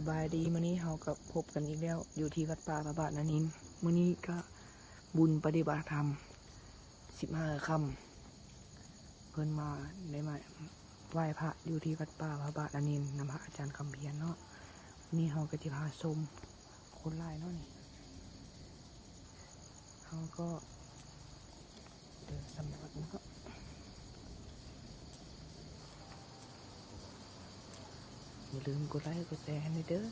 บายดีมื้อนี้เราก็พบกันอีกแล้วอยู่ที่วัดป่าพระบาทนานินมื้อนี้ก็บุญปฏิบัติธรรม15 ค่ำเพิ่นมาได้มาไหว้พระอยู่ที่วัดป่าพระบาทนานินนำพระอาจารย์คำเพียรเนาะนี่เราก็จะพาชมคนหลายเนาะนี่เราก็เดินสำรวจเนาะอย่าลืมกดไลค์กดแชร์ให้เด้อ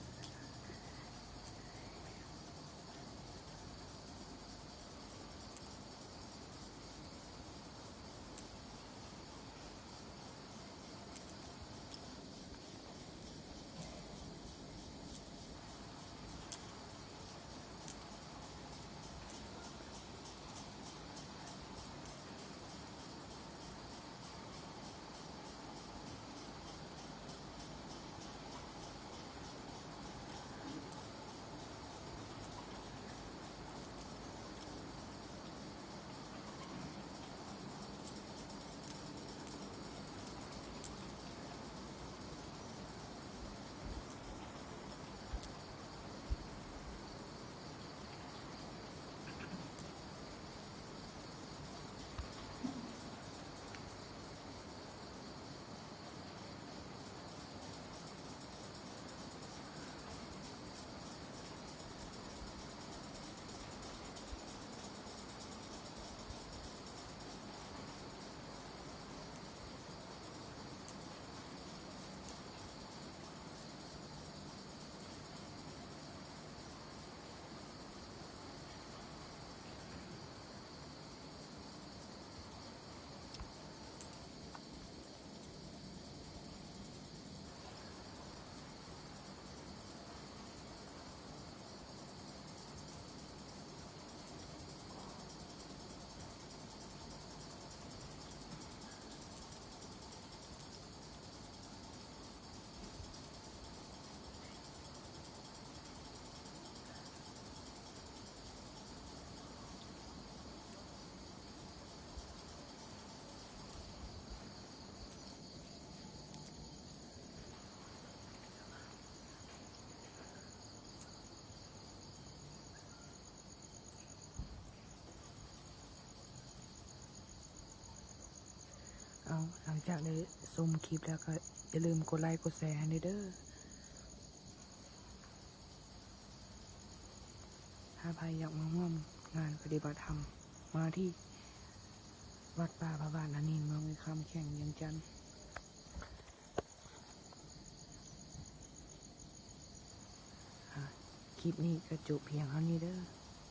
หลังจากได้ชมคลิปแล้วก็อย่าลืมกดไลค์กดแชร์ให้เด้อถ้าใครอยากมาร่วมงานปฏิบัติธรรมมาที่วัดป่าพระบาทนานินเมืองคำแข่งเวียงจันทร์คลิปนี้ก็จบเพียงเท่านี้เด้อ